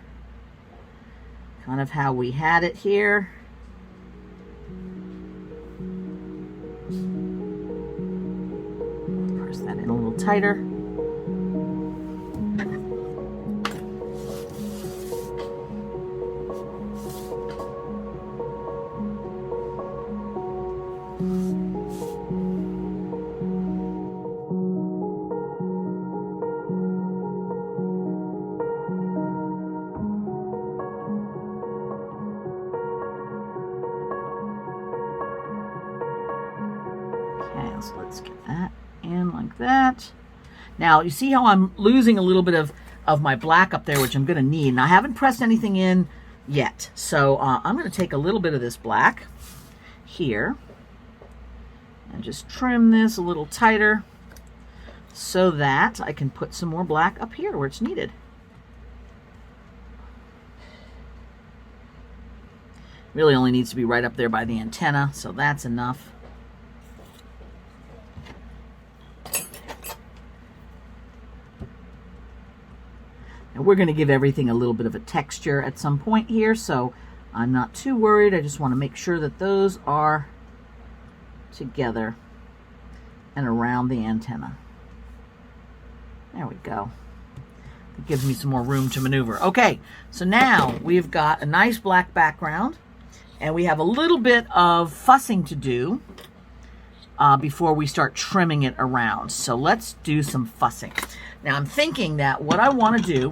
Kind of how we had it here. Press that in a little tighter. So let's get that in like that. Now you see how I'm losing a little bit of my black up there, which I'm going to need. And I haven't pressed anything in yet. So I'm going to take a little bit of this black here and just trim this a little tighter so that I can put some more black up here where it's needed. Really only needs to be right up there by the antenna, so that's enough. And we're going to give everything a little bit of a texture at some point here, so I'm not too worried. I just want to make sure that those are together and around the antenna. There we go. It gives me some more room to maneuver. Okay, so now we've got a nice black background, and we have a little bit of fussing to do before we start trimming it around. So let's do some fussing. Now I'm thinking that what I want to do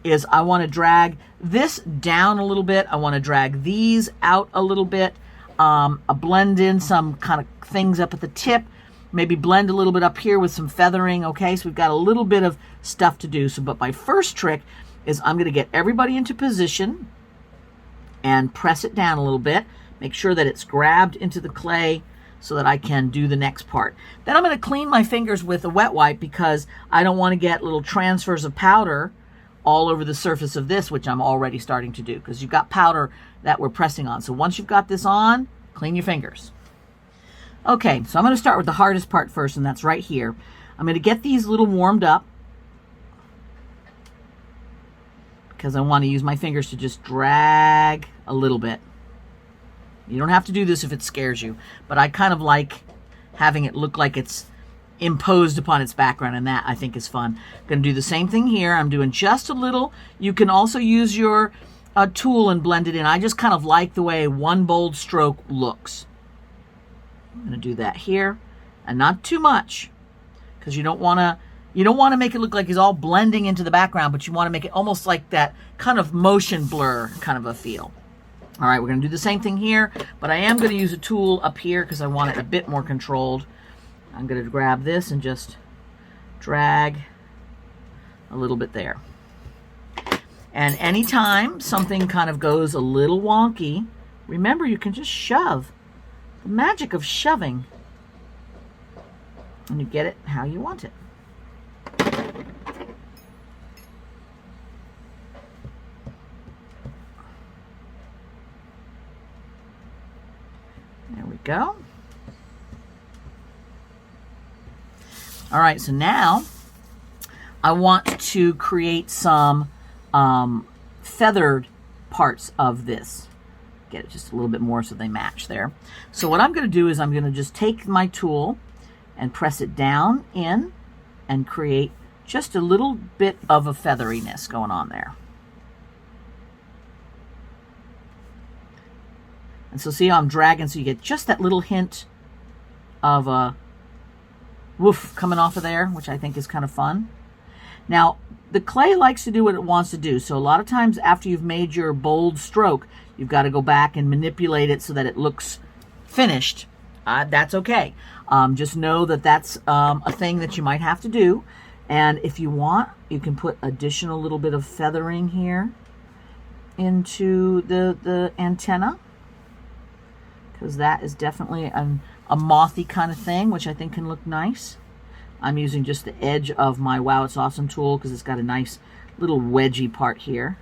is I want to drag this down a little bit. I want to drag these out a little bit. Blend in some kind of things up at the tip. Maybe blend a little bit up here with some feathering. Okay, so we've got a little bit of stuff to do. So, but my first trick is I'm going to get everybody into position and press it down a little bit. Make sure that it's grabbed into the clay so that I can do the next part. Then I'm going to clean my fingers with a wet wipe because I don't want to get little transfers of powder all over the surface of this, which I'm already starting to do because you've got powder that we're pressing on. So once you've got this on, clean your fingers. Okay, so I'm going to start with the hardest part first, and that's right here. I'm going to get these a little warmed up because I want to use my fingers to just drag a little bit. You don't have to do this if it scares you, but I kind of like having it look like it's imposed upon its background, and that I think is fun. I'm going to do the same thing here. I'm doing just a little. You can also use your tool and blend it in. I just kind of like the way one bold stroke looks. I'm going to do that here, and not too much, because you don't want to make it look like it's all blending into the background, but you want to make it almost like that kind of motion blur kind of a feel. All right, we're going to do the same thing here, but I am going to use a tool up here because I want it a bit more controlled. I'm going to grab this and just drag a little bit there. And anytime something kind of goes a little wonky, remember you can just shove. The magic of shoving. And you get it how you want it. There we go. All right, so now I want to create some feathered parts of this. Get it just a little bit more so they match there. So what I'm going to do is I'm going to just take my tool and press it down in and create just a little bit of a featheriness going on there. And so see how I'm dragging, so you get just that little hint of a woof coming off of there, which I think is kind of fun. Now, the clay likes to do what it wants to do. So a lot of times after you've made your bold stroke, you've got to go back and manipulate it so that it looks finished. That's okay. Just know that that's a thing that you might have to do. And if you want, you can put additional little bit of feathering here into the antenna, because that is definitely a mothy kind of thing, which I think can look nice. I'm using just the edge of my Wow It's Awesome tool because it's got a nice little wedgy part here.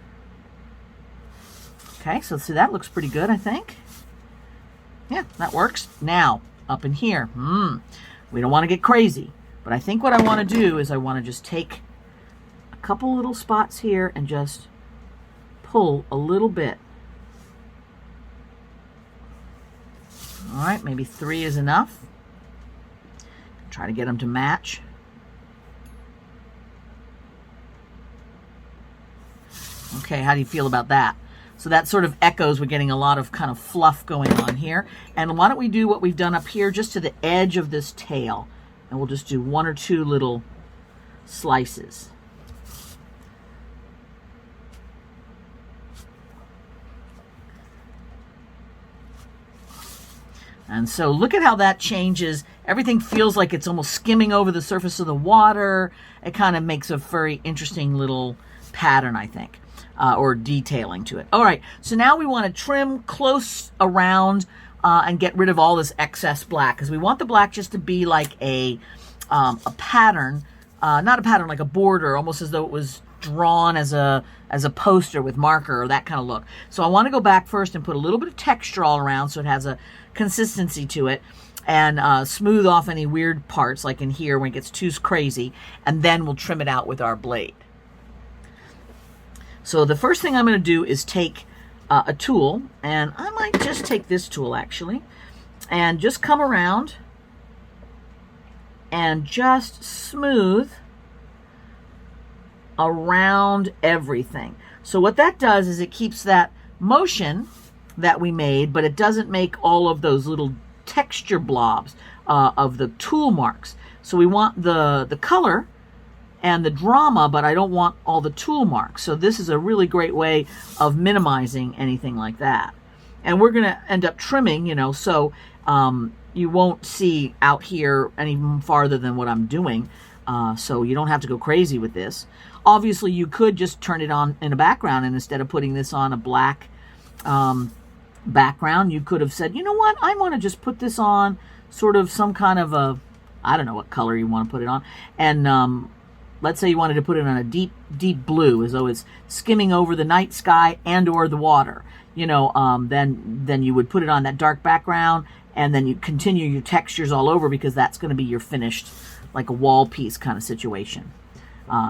Okay, so see, that looks pretty good, I think. Yeah, that works. Now, up in here, we don't want to get crazy, but I think what I want to do is I want to just take a couple little spots here and just pull a little bit. All right, maybe 3 is enough. Try to get them to match. Okay, how do you feel about that? So that sort of echoes, we're getting a lot of kind of fluff going on here. And why don't we do what we've done up here just to the edge of this tail. And we'll just do 1 or 2 little slices. And so look at how that changes. Everything feels like it's almost skimming over the surface of the water. It kind of makes a very interesting little pattern, I think, or detailing to it. All right, so now we want to trim close around and get rid of all this excess black, because we want the black just to be like a pattern, not a pattern, like a border, almost as though it was drawn as a poster with marker or that kind of look. So I want to go back first and put a little bit of texture all around so it has a consistency to it, and smooth off any weird parts like in here when it gets too crazy, and then we'll trim it out with our blade. So the first thing I'm going to do is take a tool, and I might just take this tool actually, and just come around and just smooth around everything. So what that does is it keeps that motion that we made, but it doesn't make all of those little texture blobs of the tool marks. So we want the color and the drama, but I don't want all the tool marks. So this is a really great way of minimizing anything like that. And we're going to end up trimming, you know, so you won't see out here any farther than what I'm doing. So you don't have to go crazy with this. Obviously, you could just turn it on in a background, and instead of putting this on a black background, you could have said, you know what, I want to just put this on sort of some kind of a, I don't know what color you want to put it on, and let's say you wanted to put it on a deep blue, as though it's skimming over the night sky and or the water, you know, then you would put it on that dark background, and then you continue your textures all over, because that's going to be your finished, like a wall piece kind of situation.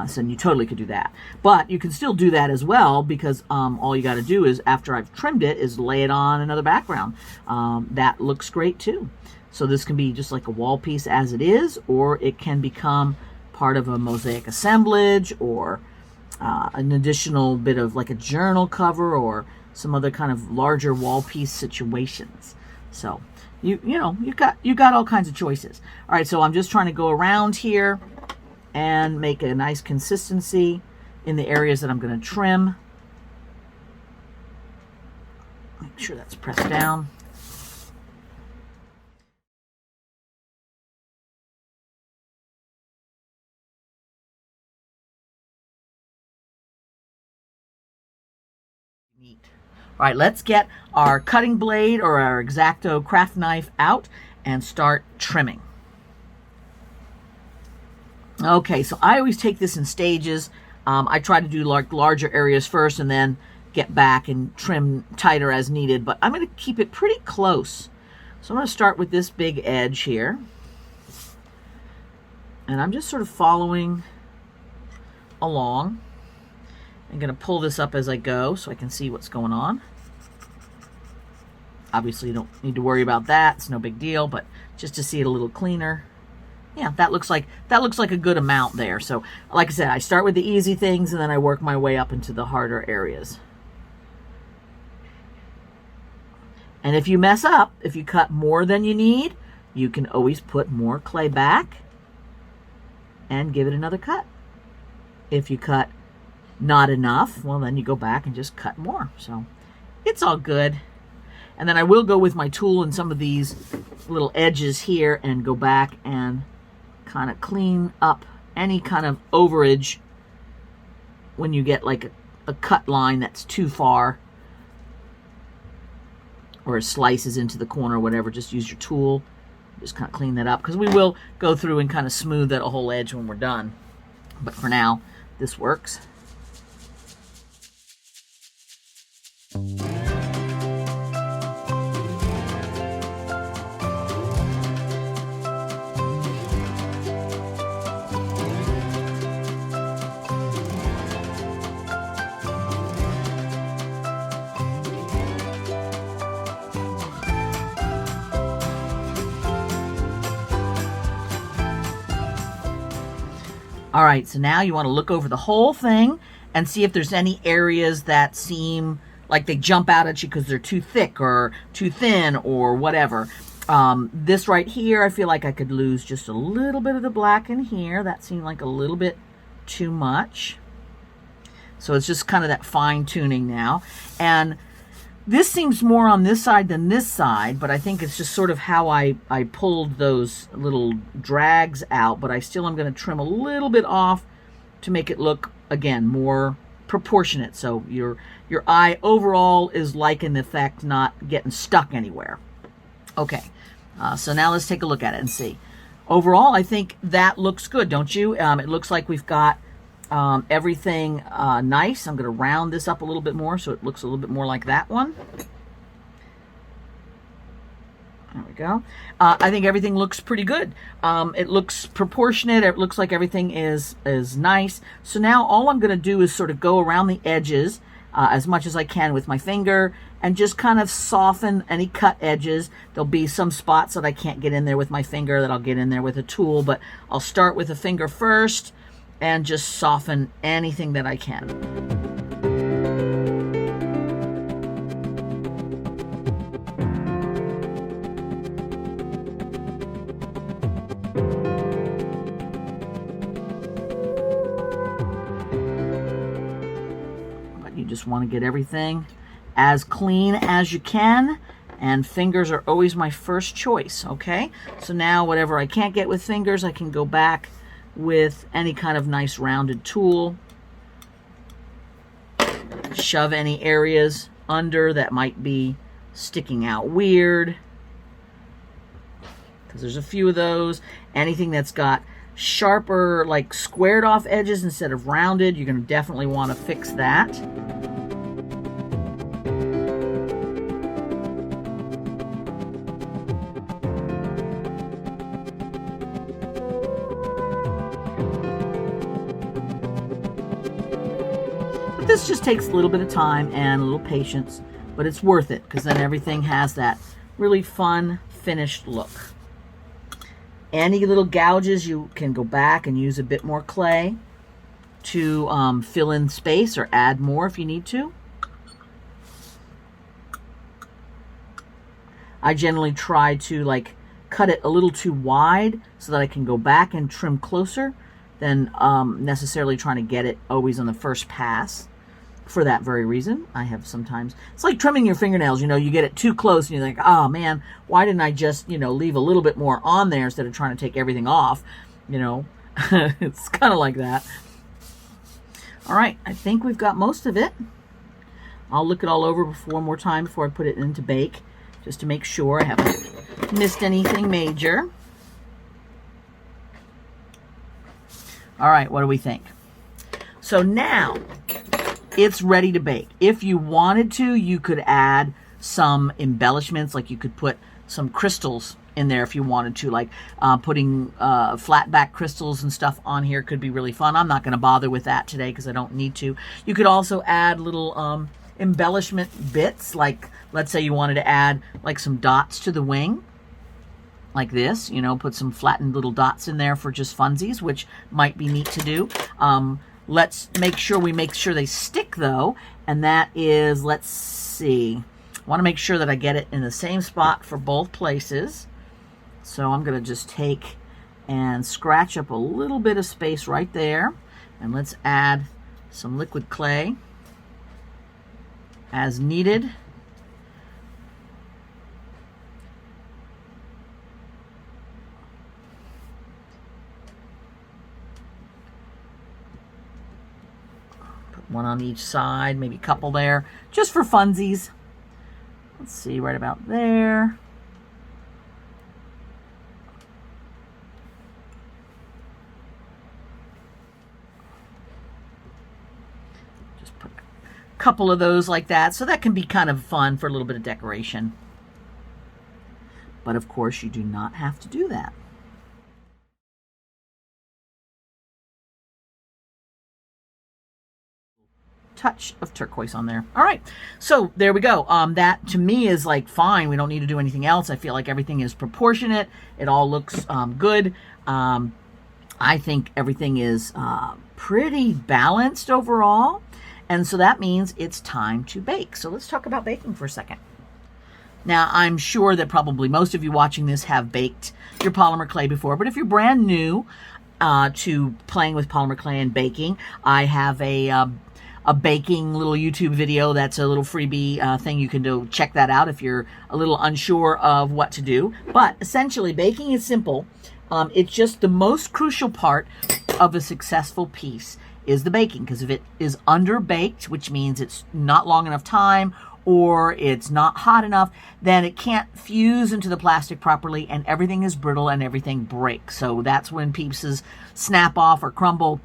So you totally could do that. But you can still do that as well, because all you got to do is, after I've trimmed it, is lay it on another background. That looks great too. So this can be just like a wall piece as it is, or it can become part of a mosaic assemblage, or an additional bit of like a journal cover, or some other kind of larger wall piece situations. So you know, you got all kinds of choices. All right, so I'm just trying to go around here and make a nice consistency in the areas that I'm going to trim. Make sure that's pressed down. Neat. All right, let's get our cutting blade or our X-Acto craft knife out and start trimming. Okay, so I always take this in stages. I try to do like larger areas first and then get back and trim tighter as needed, but I'm going to keep it pretty close. So I'm going to start with this big edge here. And I'm just sort of following along. I'm going to pull this up as I go so I can see what's going on. Obviously, you don't need to worry about that. It's no big deal, but just to see it a little cleaner. Yeah, that looks like a good amount there. So, like I said, I start with the easy things and then I work my way up into the harder areas. And if you mess up, if you cut more than you need, you can always put more clay back and give it another cut. If you cut not enough, well, then you go back and just cut more. So it's all good. And then I will go with my tool in some of these little edges here and go back and kind of clean up any kind of overage when you get like a cut line that's too far or slices into the corner or whatever. Just use your tool. Just kind of clean that up because we will go through and kind of smooth that whole edge when we're done. But for now, this works. All right, so now you want to look over the whole thing and see if there's any areas that seem like they jump out at you because they're too thick or too thin or whatever. This right here, I feel like I could lose just a little bit of the black in here. That seemed like a little bit too much. So it's just kind of that fine tuning now. And this seems more on this side than this side, but I think it's just sort of how I pulled those little drags out, but I still am going to trim a little bit off to make it look, again, more proportionate. So your eye overall is liking the effect, not getting stuck anywhere. Okay, so now let's take a look at it and see. Overall, I think that looks good, don't you? It looks like we've got everything nice. I'm going to round this up a little bit more so it looks a little bit more like that one. There we go. I think everything looks pretty good. It looks proportionate. It looks like everything is nice. So now all I'm going to do is sort of go around the edges as much as I can with my finger and just kind of soften any cut edges. There'll be some spots that I can't get in there with my finger that I'll get in there with a tool, but I'll start with a finger first and just soften anything that I can. But you just want to get everything as clean as you can, and fingers are always my first choice, okay? So now whatever I can't get with fingers, I can go back with any kind of nice rounded tool. Shove any areas under that might be sticking out weird, because there's a few of those. Anything that's got sharper, like squared off edges instead of rounded, you're going to definitely want to fix that. This just takes a little bit of time and a little patience, but it's worth it because then everything has that really fun finished look. Any little gouges, you can go back and use a bit more clay to fill in space or add more if you need to. I generally try to like cut it a little too wide so that I can go back and trim closer than necessarily trying to get it always on the first pass. For that very reason, I have sometimes, it's like trimming your fingernails, you know, you get it too close and you think, oh man, why didn't I just, you know, leave a little bit more on there instead of trying to take everything off, you know. It's kind of like that. All right, I think we've got most of it. I'll look it all over one more time before I put it into bake, just to make sure I haven't missed anything major. All right, what do we think? So now it's ready to bake. If you wanted to, you could add some embellishments, like you could put some crystals in there if you wanted to, like putting flat back crystals and stuff on here could be really fun. I'm not going to bother with that today because I don't need to. You could also add little embellishment bits, like let's say you wanted to add like some dots to the wing, like this, you know, put some flattened little dots in there for just funsies, which might be neat to do. Let's make sure they stick though, and that is, let's see, I want to make sure that I get it in the same spot for both places. So I'm going to just take and scratch up a little bit of space right there, and let's add some liquid clay as needed. Put one on each side, maybe a couple there, just for funsies. Let's see, right about there. Just put a couple of those like that, so that can be kind of fun for a little bit of decoration. But of course, you do not have to do that. Touch of turquoise on there. All right, so there we go. That to me is like fine. We don't need to do anything else. I feel like everything is proportionate. It all looks good. I think everything is pretty balanced overall, and so that means it's time to bake. So let's talk about baking for a second. Now, I'm sure that probably most of you watching this have baked your polymer clay before, but if you're brand new to playing with polymer clay and baking, I have a baking little YouTube video that's a little freebie thing. You can do, check that out if you're a little unsure of what to do. But essentially, baking is simple. It's just the most crucial part of a successful piece is the baking, because if it is underbaked, which means it's not long enough time or it's not hot enough, then it can't fuse into the plastic properly and everything is brittle and everything breaks. So that's when pieces snap off or crumble.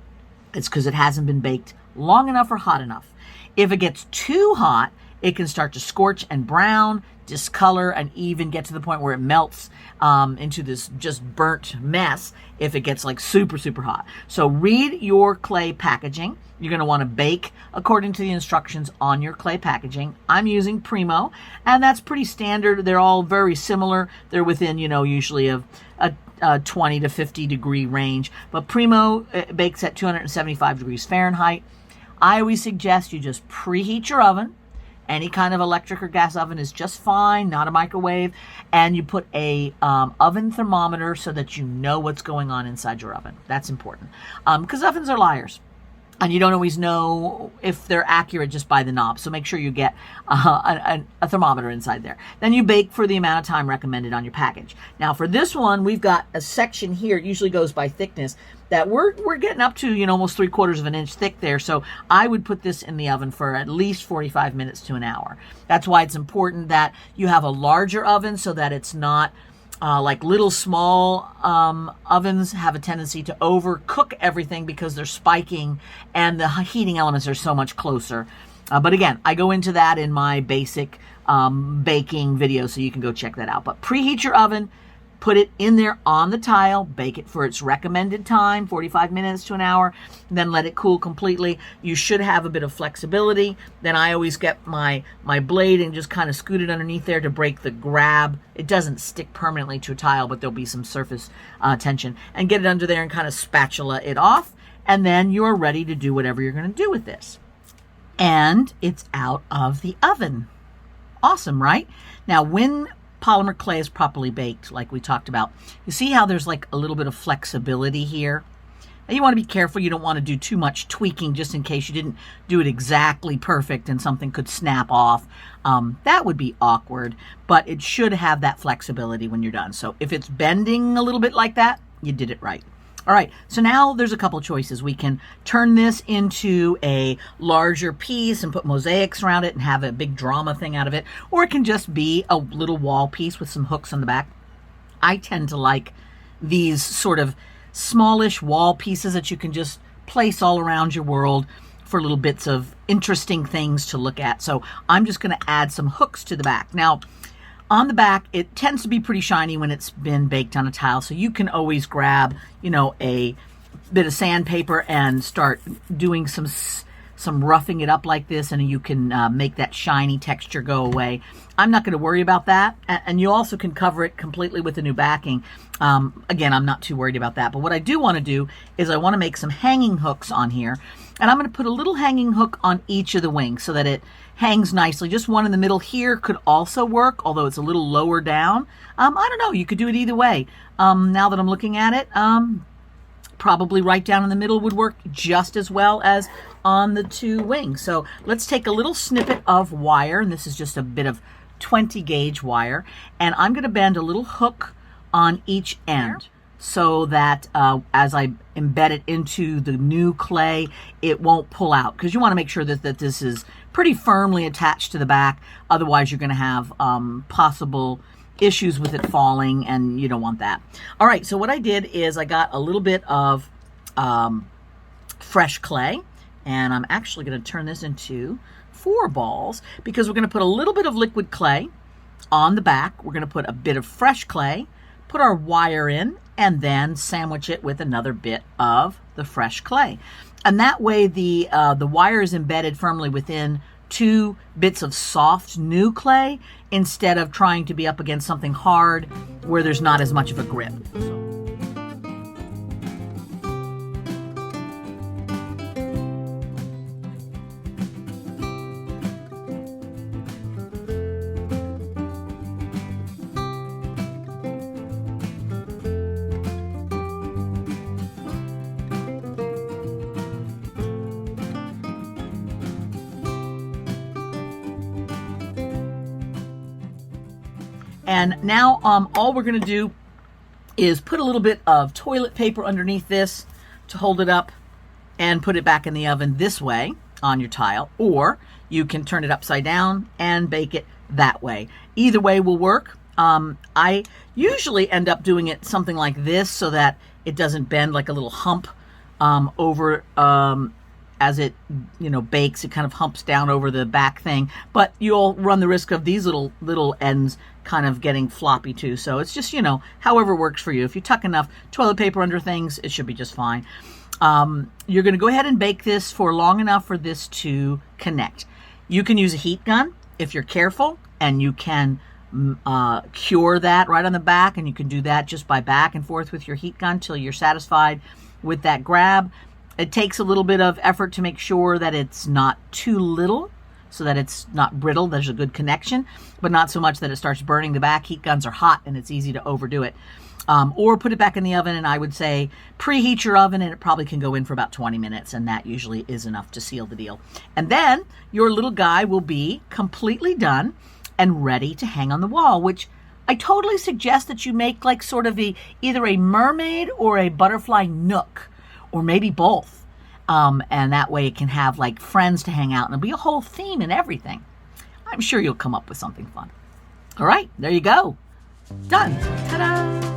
It's because it hasn't been baked long enough or hot enough. If it gets too hot, it can start to scorch and brown, discolor, and even get to the point where it melts into this just burnt mess if it gets like super, super hot. So read your clay packaging. You're going to want to bake according to the instructions on your clay packaging. I'm using Primo, and that's pretty standard. They're all very similar. They're within, you know, usually of a 20 to 50 degree range. But Primo bakes at 275 degrees Fahrenheit. I always suggest you just preheat your oven. Any kind of electric or gas oven is just fine, not a microwave. And you put a oven thermometer so that you know what's going on inside your oven. That's important, because ovens are liars. And you don't always know if they're accurate just by the knob. So make sure you get a thermometer inside there. Then you bake for the amount of time recommended on your package. Now for this one, we've got a section here. It usually goes by thickness that we're getting up to, you know, almost 3/4 of an inch thick there. So I would put this in the oven for at least 45 minutes to an hour. That's why it's important that you have a larger oven so that it's not like little small ovens have a tendency to overcook everything because they're spiking and the heating elements are so much closer. But again, I go into that in my basic baking video, so you can go check that out. But preheat your oven, put it in there on the tile, bake it for its recommended time, 45 minutes to an hour, then let it cool completely. You should have a bit of flexibility. Then I always get my blade and just kind of scoot it underneath there to break the grab. It doesn't stick permanently to a tile, but there'll be some surface tension. And get it under there and kind of spatula it off. And then you're ready to do whatever you're going to do with this. And it's out of the oven. Awesome, right? Now, when polymer clay is properly baked, like we talked about, you see how there's like a little bit of flexibility here? And you want to be careful. You don't want to do too much tweaking just in case you didn't do it exactly perfect and something could snap off. That would be awkward, but it should have that flexibility when you're done. So if it's bending a little bit like that, you did it right. All right, so now there's a couple choices. We can turn this into a larger piece and put mosaics around it and have a big drama thing out of it, or it can just be a little wall piece with some hooks on the back. I tend to like these sort of smallish wall pieces that you can just place all around your world for little bits of interesting things to look at. So I'm just going to add some hooks to the back. Now, on the back, it tends to be pretty shiny when it's been baked on a tile, so you can always grab, you know, a bit of sandpaper and start doing some roughing it up like this, and you can make that shiny texture go away. I'm not going to worry about that, and you also can cover it completely with a new backing. Again, I'm not too worried about that, but what I do want to do is I want to make some hanging hooks on here, and I'm going to put a little hanging hook on each of the wings so that it hangs nicely. Just one in the middle here could also work, although it's a little lower down. I don't know, you could do it either way. Now that I'm looking at it, probably right down in the middle would work just as well as on the two wings. So let's take a little snippet of wire, and this is just a bit of 20 gauge wire, and I'm going to bend a little hook on each end so that as I embed it into the new clay, it won't pull out, because you want to make sure that this is pretty firmly attached to the back. Otherwise, you're going to have possible issues with it falling, and you don't want that. All right, so what I did is I got a little bit of fresh clay, and I'm actually going to turn this into 4 balls, because we're going to put a little bit of liquid clay on the back. We're going to put a bit of fresh clay, put our wire in, and then sandwich it with another bit of the fresh clay. And that way the wire is embedded firmly within 2 bits of soft new clay instead of trying to be up against something hard where there's not as much of a grip. And now all we're going to do is put a little bit of toilet paper underneath this to hold it up and put it back in the oven this way on your tile, or you can turn it upside down and bake it that way. Either way will work. I usually end up doing it something like this so that it doesn't bend like a little hump over as it, you know, bakes. It kind of humps down over the back thing, but you'll run the risk of these little ends kind of getting floppy too. So it's just, you know, however works for you. If you tuck enough toilet paper under things, it should be just fine. You're going to go ahead and bake this for long enough for this to connect. You can use a heat gun if you're careful, and you can cure that right on the back, and you can do that just by back and forth with your heat gun till you're satisfied with that grab. It takes a little bit of effort to make sure that it's not too little, so that it's not brittle. There's a good connection, but not so much that it starts burning the back. Heat guns are hot and it's easy to overdo it. Or put it back in the oven, and I would say preheat your oven, and it probably can go in for about 20 minutes, and that usually is enough to seal the deal. And then your little guy will be completely done and ready to hang on the wall, which I totally suggest that you make like sort of either a mermaid or a butterfly nook, or maybe both. And that way it can have like friends to hang out, and it'll be a whole theme and everything. I'm sure you'll come up with something fun. All right, there you go. Done. Ta-da!